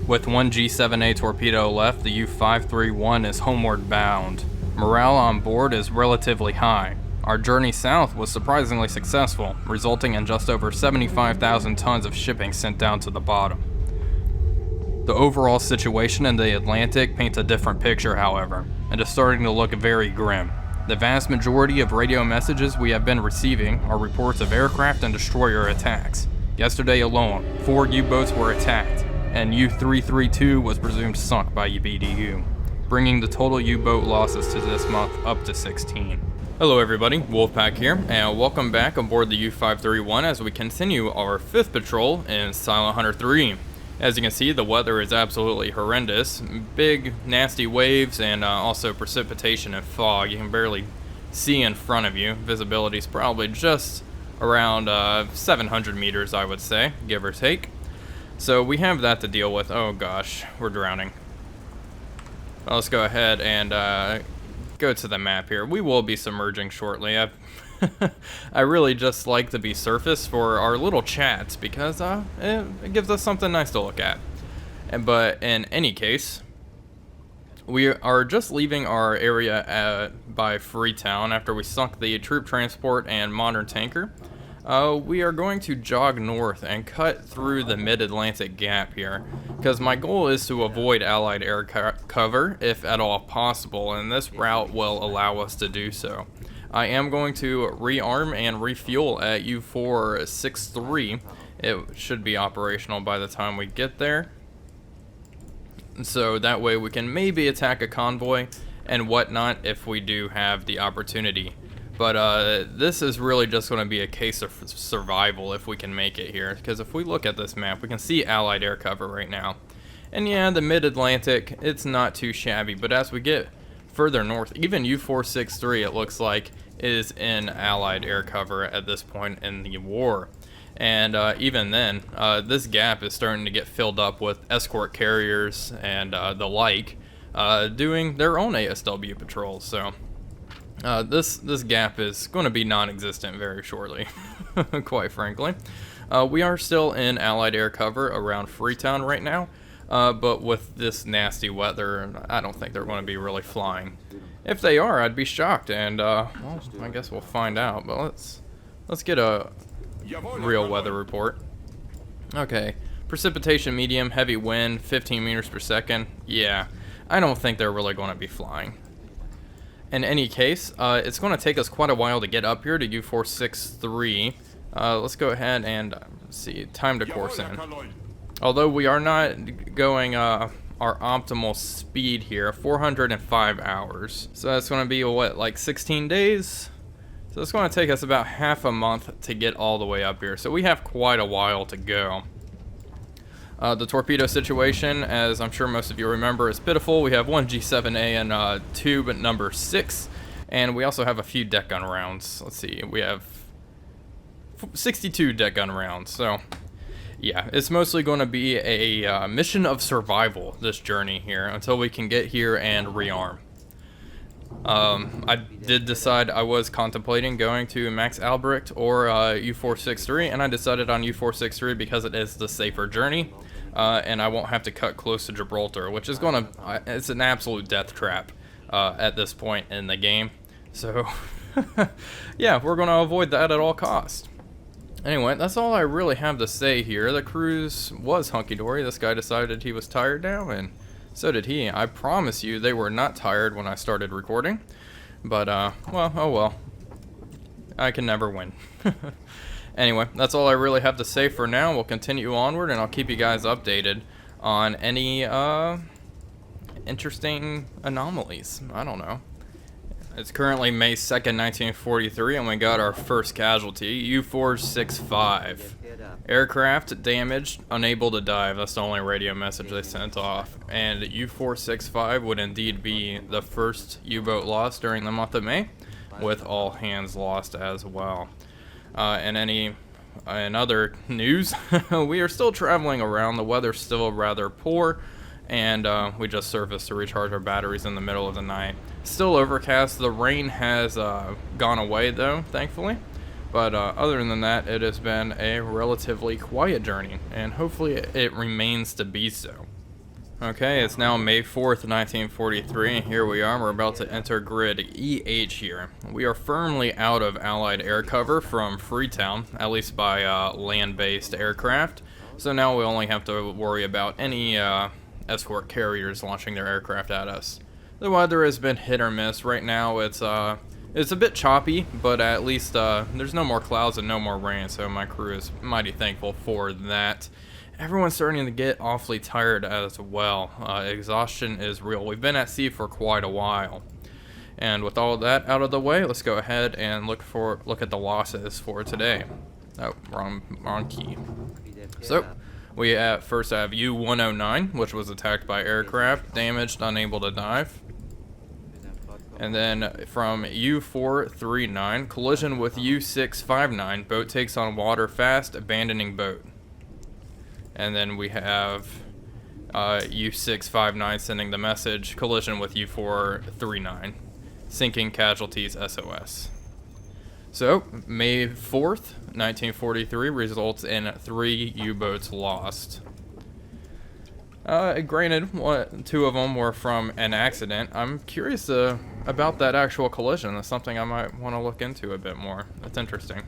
With one G7A torpedo left, the U-531 is homeward bound. Morale on board is relatively high. Our journey south was surprisingly successful, resulting in just over 75,000 tons of shipping sent down to the bottom. The overall situation in the Atlantic paints a different picture, however, and is starting to look very grim. The vast majority of radio messages we have been receiving are reports of aircraft and destroyer attacks. Yesterday alone, 4 U-boats were attacked, and U-332 was presumed sunk by BDU, bringing the total U-boat losses to this month up to 16. Hello everybody, Wolfpack here, and welcome back aboard the U-531 as we continue our 5th patrol in Silent Hunter 3. As you can see, the weather is absolutely horrendous. Big, nasty waves and also precipitation and fog. You can barely see in front of you. Visibility is probably just around 700 meters, I would say, give or take. So we have that to deal with. Oh gosh, we're drowning. Well, let's go ahead and go to the map here. We will be submerging shortly. I really just like to be surface for our little chats because it gives us something nice to look at. But in any case, we are just leaving our area by Freetown after we sunk the troop transport and modern tanker. We are going to jog north and cut through the mid-Atlantic gap here, because my goal is to avoid Allied air cover if at all possible, and this route will allow us to do so. I am going to rearm and refuel at U-463. It should be operational by the time we get there, so that way we can maybe attack a convoy and whatnot if we do have the opportunity. But this is really just going to be a case of survival if we can make it here. Because if we look at this map, we can see Allied air cover right now. And yeah, the mid-Atlantic, it's not too shabby. But as we get further north, even U-463, it looks like, is in Allied air cover at this point in the war. And even then, this gap is starting to get filled up with escort carriers and the like, doing their own ASW patrols. So this gap is going to be non-existent very shortly, quite frankly. We are still in Allied air cover around Freetown right now, but with this nasty weather, I don't think they're going to be really flying. If they are, I'd be shocked, and well, I guess we'll find out. But let's get a real weather report. Okay, precipitation medium, heavy wind, 15 meters per second. Yeah, I don't think they're really going to be flying. In any case, it's going to take us quite a while to get up here to U-463. Let's go ahead and see, time to course in. Although we are not going our optimal speed here, 405 hours. So that's going to be, what, like 16 days? So it's going to take us about half a month to get all the way up here. So we have quite a while to go. The torpedo situation, as I'm sure most of you remember, is pitiful. We have one G7A and tube number 6, and we also have a few deck gun rounds. Let's see, we have 62 deck gun rounds. So yeah, it's mostly going to be a mission of survival, this journey here, until we can get here and rearm. I did decide I was contemplating going to Max Albrecht or U-463, and I decided on U-463 because it is the safer journey, and I won't have to cut close to Gibraltar, which is going to, it's an absolute death trap at this point in the game. So, yeah, we're going to avoid that at all costs. Anyway, that's all I really have to say here. The cruise was hunky-dory. This guy decided he was tired now, and so did he. I promise you they were not tired when I started recording. But, well, oh well. I can never win. Anyway, that's all I really have to say for now. We'll continue onward, and I'll keep you guys updated on any, interesting anomalies. I don't know. It's currently May 2nd, 1943, and we got our first casualty, U-465. Aircraft damaged, unable to dive. That's the only radio message they sent off. And U-465 would indeed be the first U-boat lost during the month of May, with all hands lost as well. In other news, we are still traveling around. The weather's still rather poor, and we just surfaced to recharge our batteries in the middle of the night. Still overcast. The rain has gone away, though, thankfully. But other than that, it has been a relatively quiet journey, and hopefully it remains to be so. Okay, it's now May 4th, 1943. Here we are. We're about to enter grid EH here. We are firmly out of Allied air cover from Freetown, at least by land-based aircraft. So now we only have to worry about any escort carriers launching their aircraft at us. The weather has been hit or miss. Right now it's a bit choppy, but at least there's no more clouds and no more rain, so my crew is mighty thankful for that. Everyone's starting to get awfully tired as well. Exhaustion is real. We've been at sea for quite a while. And with all that out of the way, let's go ahead and look at the losses for today. Oh, wrong key. So, we first have U-109, which was attacked by aircraft, damaged, unable to dive. And then from U-439, collision with U-659, boat takes on water fast, abandoning boat. And then we have U-659 sending the message, collision with U-439, sinking casualties SOS. So, May 4th, 1943 results in 3 U-boats lost. Granted, 2 of them were from an accident. I'm curious about that actual collision. That's something I might want to look into a bit more. That's interesting.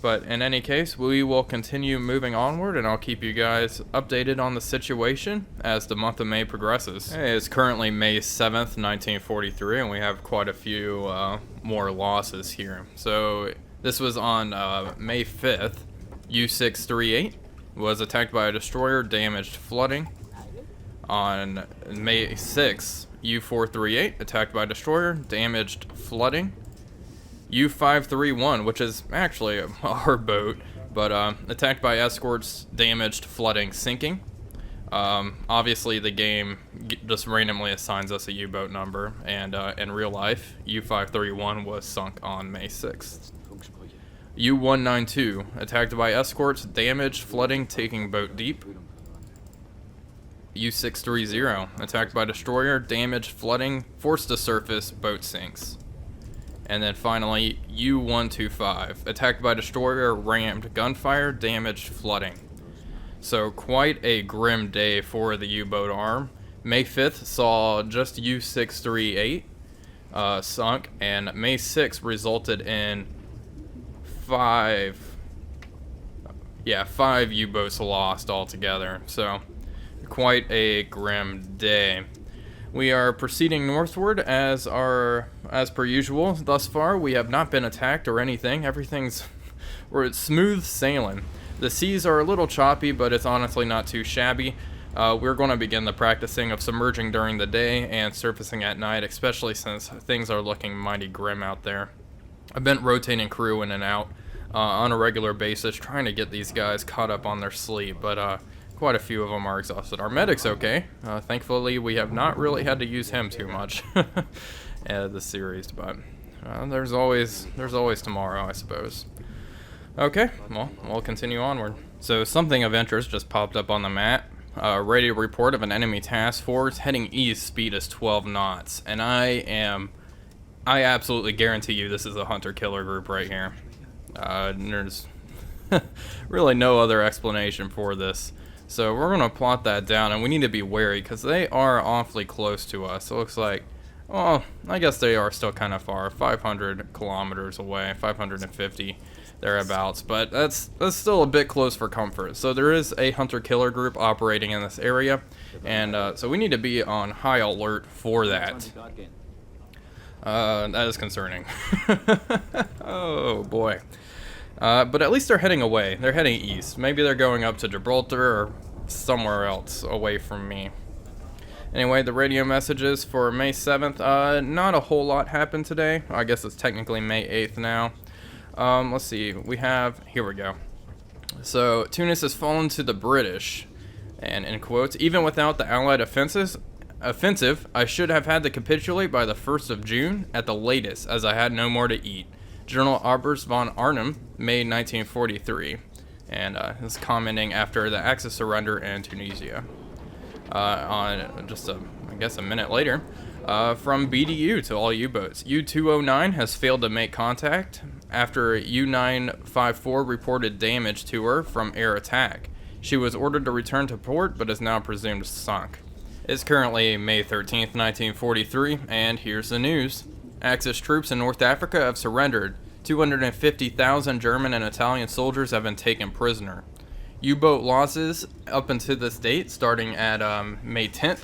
But in any case, we will continue moving onward, and I'll keep you guys updated on the situation as the month of May progresses. Hey, it's currently May 7th, 1943, and we have quite a few more losses here. So this was on May 5th. U-638 was attacked by a destroyer, damaged, flooding. On May 6th, U-438 attacked by a destroyer, damaged, flooding. U-531, which is actually our boat, but attacked by escorts, damaged, flooding, sinking. Obviously, the game just randomly assigns us a U-boat number, and in real life, U-531 was sunk on May 6th. U-192, attacked by escorts, damaged, flooding, taking boat deep. U-630, attacked by destroyer, damaged, flooding, forced to surface, boat sinks. And then finally, U-125, attacked by destroyer, rammed, gunfire, damaged, flooding. So quite a grim day for the U-boat arm. May 5th saw just U-638 sunk, and May 6th resulted in 5 U-boats lost altogether. So quite a grim day. We are proceeding northward as per usual. Thus far, we have not been attacked or anything. We're smooth sailing. The seas are a little choppy, but it's honestly not too shabby. We're going to begin the practicing of submerging during the day and surfacing at night, especially since things are looking mighty grim out there. I've been rotating crew in and out on a regular basis, trying to get these guys caught up on their sleep, but quite a few of them are exhausted. Our medic's okay. Thankfully, we have not really had to use him too much this series, but there's always tomorrow, I suppose. Okay, well, we'll continue onward. So something of interest just popped up on the map. Radio report of an enemy task force heading east, speed is 12 knots, and I absolutely guarantee you this is a hunter-killer group right here. There's really no other explanation for this. So we're going to plot that down, and we need to be wary because they are awfully close to us. It looks like, well, I guess they are still kind of far, 500 kilometers away, 550 thereabouts, but that's still a bit close for comfort. So there is a hunter-killer group operating in this area, and so we need to be on high alert for that. That is concerning. Oh boy. But at least they're heading away. They're heading east. Maybe they're going up to Gibraltar or somewhere else away from me. Anyway, the radio messages for May 7th. Not a whole lot happened today. I guess it's technically May 8th now. Let's see. Here we go. So, Tunis has fallen to the British. And in quotes, even without the Allied offensive, I should have had to capitulate by the 1st of June at the latest, as I had no more to eat. General August von Arnim, May 1943, and is commenting after the Axis surrender in Tunisia. On just I guess a minute later, from BDU to all U-boats, U-209 has failed to make contact after U-954 reported damage to her from air attack. She was ordered to return to port, but is now presumed sunk. It's currently May 13th, 1943, and here's the news. Axis troops in North Africa have surrendered. 250,000 German and Italian soldiers have been taken prisoner. U-boat losses up until this date, starting at May 10th.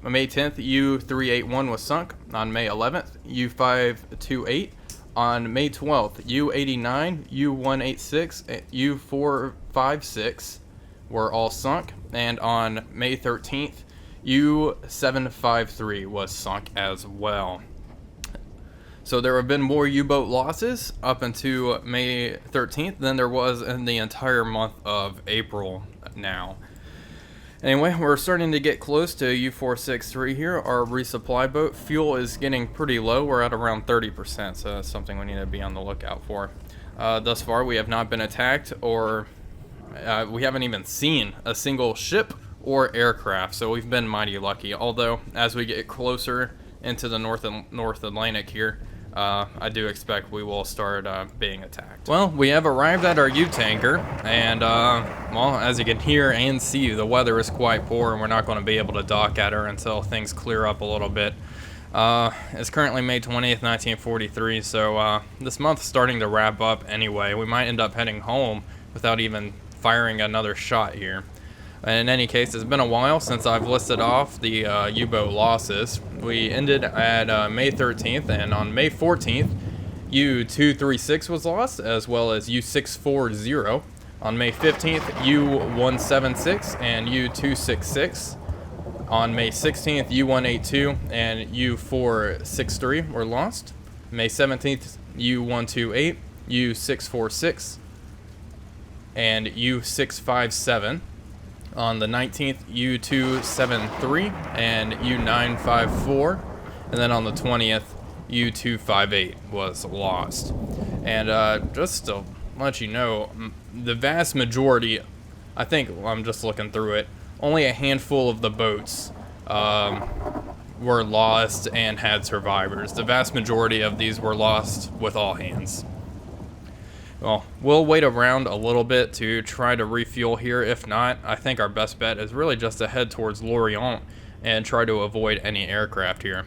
May 10th, U-381 was sunk. On May 11th, U-528. On May 12th, U-89, U-186, U-456 were all sunk. And on May 13th, U-753 was sunk as well. So there have been more U-boat losses up until May 13th than there was in the entire month of April now. Anyway, we're starting to get close to U-463 here, our resupply boat. Fuel is getting pretty low. We're at around 30%, so that's something we need to be on the lookout for. Thus far, we have not been attacked, or we haven't even seen a single ship or aircraft, so we've been mighty lucky. Although, as we get closer into the North Atlantic here, I do expect we will start being attacked. Well, we have arrived at our U-tanker, and well, as you can hear and see, the weather is quite poor, and we're not going to be able to dock at her until things clear up a little bit. It's currently May 20th, 1943, so this month's starting to wrap up anyway. We might end up heading home without even firing another shot here. In any case, it's been a while since I've listed off the U-boat losses. We ended at May 13th, and on May 14th, U-236 was lost, as well as U-640. On May 15th, U-176 and U-266. On May 16th, U-182 and U-463 were lost. May 17th, U-128, U-646, and U-657. On the 19th, U-273 and U-954, and then on the 20th, U-258 was lost. And just to let you know, the vast majority, I think, I'm just looking through it, only a handful of the boats were lost and had survivors. The vast majority of these were lost with all hands. Well, we'll wait around a little bit to try to refuel here. If not, I think our best bet is really just to head towards Lorient and try to avoid any aircraft here.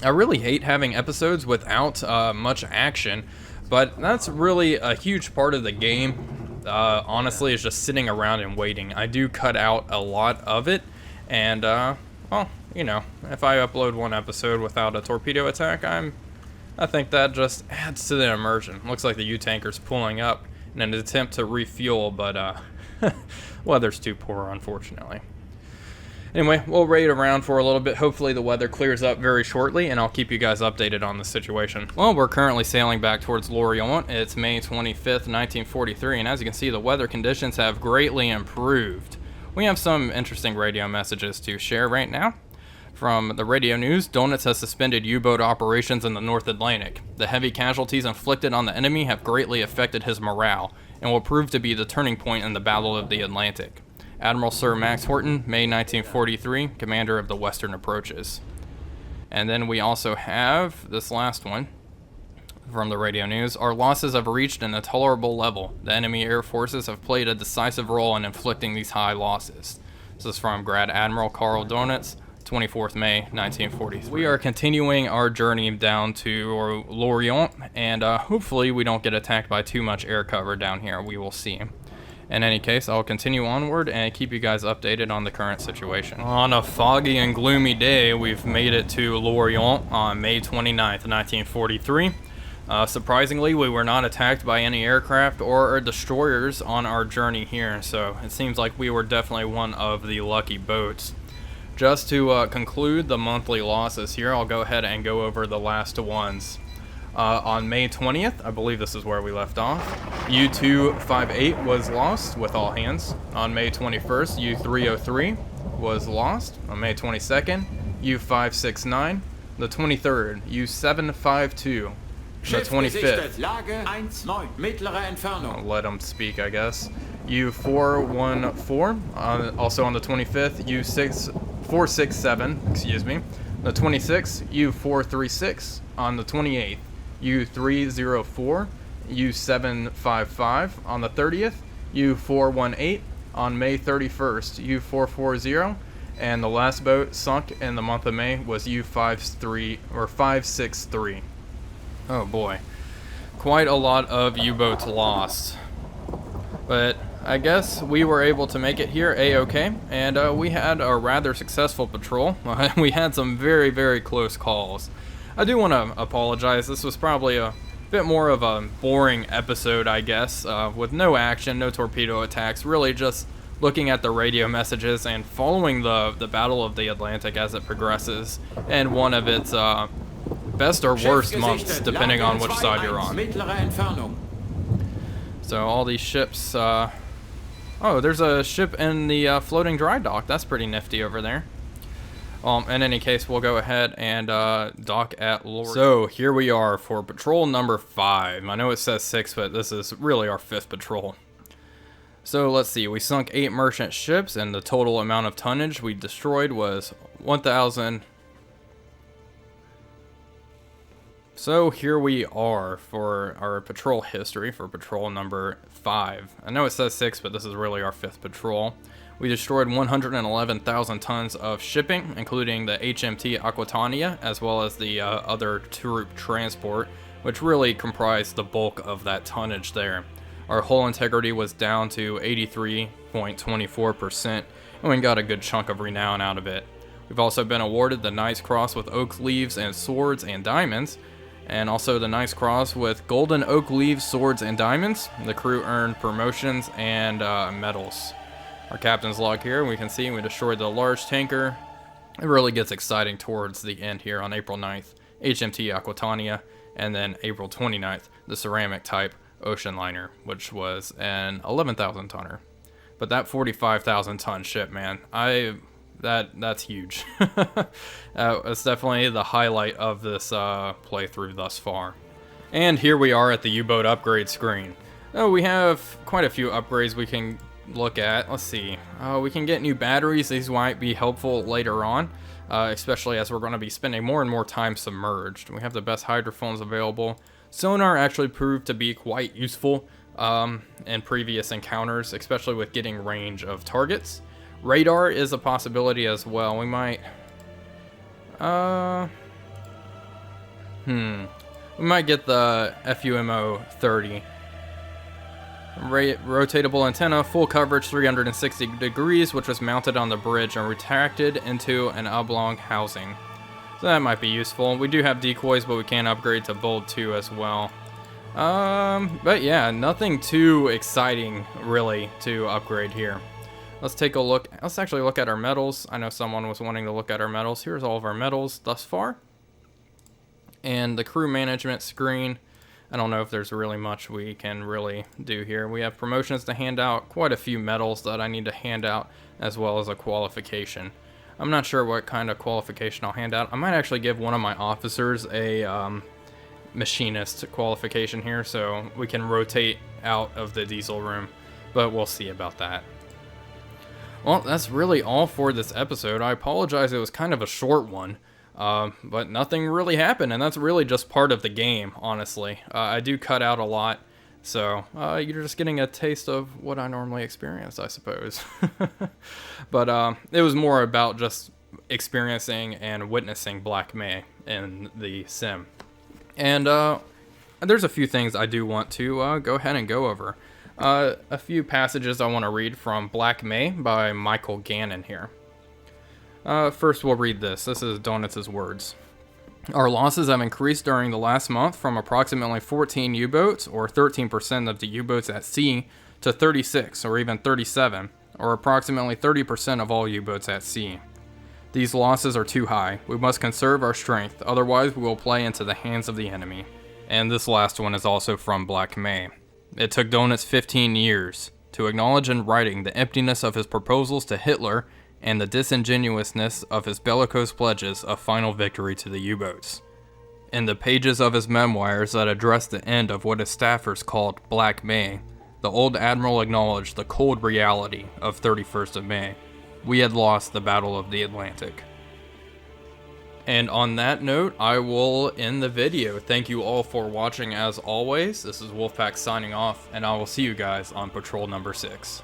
I really hate having episodes without much action, but that's really a huge part of the game. Honestly, it's just sitting around and waiting. I do cut out a lot of it, and well, you know, if I upload one episode without a torpedo attack, I think that just adds to the immersion. Looks like the U-tanker's pulling up in an attempt to refuel, but weather's too poor, unfortunately. Anyway, we'll wait around for a little bit. Hopefully the weather clears up very shortly, and I'll keep you guys updated on the situation. Well, we're currently sailing back towards Lorient. It's May 25th, 1943, and as you can see, the weather conditions have greatly improved. We have some interesting radio messages to share right now. From the radio news, Donitz has suspended U-boat operations in the North Atlantic. The heavy casualties inflicted on the enemy have greatly affected his morale, and will prove to be the turning point in the Battle of the Atlantic. Admiral Sir Max Horton, May 1943, Commander of the Western Approaches. And then we also have this last one from the radio news. Our losses have reached an intolerable level. The enemy air forces have played a decisive role in inflicting these high losses. This is from Grad Admiral Karl Donitz, 24th May 1943. We are continuing our journey down to Lorient, and hopefully we don't get attacked by too much air cover down here. We will see. In any case, I'll continue onward and keep you guys updated on the current situation. On a foggy and gloomy day, we've made it to Lorient on May 29th, 1943. Surprisingly, we were not attacked by any aircraft or destroyers on our journey here, so it seems like we were definitely one of the lucky boats. Just to conclude the monthly losses here, I'll go ahead and go over the last ones. On May 20th, I believe this is where we left off, U-258 was lost with all hands. On May 21st, U-303 was lost. On May 22nd, U-569. The 23rd, U-752. The 25th, I'll let him speak, I guess. U-414, also on the 25th, U-467, excuse me. The 26th, U-436. On the 28th, U-304, U-755. On the 30th, U-418. On May 31st, U-440. And the last boat sunk in the month of May was U-563. Oh boy, quite a lot of U-boats lost. But I guess we were able to make it here A-okay, and we had a rather successful patrol. We had some very, very close calls. I do want to apologize. This was probably a bit more of a boring episode, I guess, with no action, no torpedo attacks, really just looking at the radio messages and following the Battle of the Atlantic as it progresses, and one of its best or worst months, depending on which side you're on. So all these ships, oh, there's a ship in the floating dry dock. That's pretty nifty over there. In any case, we'll go ahead and dock at Lord. So here we are for patrol number 5. I know it says 6, but this is really our 5th patrol. So let's see, we sunk 8 merchant ships, and the total amount of tonnage we destroyed was 1,000. So here we are for our patrol history for patrol number 5. I know it says 6, but this is really our 5th patrol. We destroyed 111,000 tons of shipping, including the HMT Aquitania, as well as the other troop transport, which really comprised the bulk of that tonnage there. Our hull integrity was down to 83.24%, and we got a good chunk of renown out of it. We've also been awarded the Knight's Cross with oak leaves and swords and diamonds, and also the Knight's Cross with golden oak leaves, swords, and diamonds. The crew earned promotions and medals. Our captain's log here, we can see we destroyed the large tanker. It really gets exciting towards the end here on April 9th, HMT Aquitania, and then April 29th, the ceramic type ocean liner, which was an 11,000 tonner. But that 45,000 ton ship, man, that's huge. It's definitely the highlight of this playthrough thus far. And here we are at the U-boat upgrade screen. Oh, we have quite a few upgrades we can look at. Let's see. We can get new batteries. These might be helpful later on, especially as we're going to be spending more and more time submerged. We have the best hydrophones available. Sonar actually proved to be quite useful in previous encounters, especially with getting range of targets. Radar is a possibility as well. We might we might get the FUMO 30. Rotatable antenna, full coverage 360 degrees, which was mounted on the bridge and retracted into an oblong housing. So that might be useful. We do have decoys, but we can upgrade to Bold 2 as well. But yeah, nothing too exciting really to upgrade here. Let's take a look. Let's actually look at our medals. I know someone was wanting to look at our medals. Here's all of our medals thus far. And the crew management screen. I don't know if there's really much we can really do here. We have promotions to hand out, quite a few medals that I need to hand out, as well as a qualification. I'm not sure what kind of qualification I'll hand out. I might actually give one of my officers a machinist qualification here, so we can rotate out of the diesel room, but we'll see about that. Well, that's really all for this episode. I apologize, it was kind of a short one. But nothing really happened, and that's really just part of the game, honestly. I do cut out a lot, so you're just getting a taste of what I normally experience, I suppose. But it was more about just experiencing and witnessing Black May in the sim. And there's a few things I do want to go ahead and go over. A few passages I want to read from Black May by Michael Gannon here. First, we'll read this. This is Donuts' words. Our losses have increased during the last month from approximately 14 U-boats, or 13% of the U-boats at sea, to 36, or even 37, or approximately 30% of all U-boats at sea. These losses are too high. We must conserve our strength, otherwise we will play into the hands of the enemy. And this last one is also from Black May. It took Donuts 15 years to acknowledge in writing the emptiness of his proposals to Hitler and the disingenuousness of his bellicose pledges of final victory to the U-boats. In the pages of his memoirs that addressed the end of what his staffers called Black May, the old admiral acknowledged the cold reality of 31st of May. We had lost the Battle of the Atlantic. And on that note, I will end the video. Thank you all for watching as always. This is Wolfpack signing off, and I will see you guys on patrol number 6.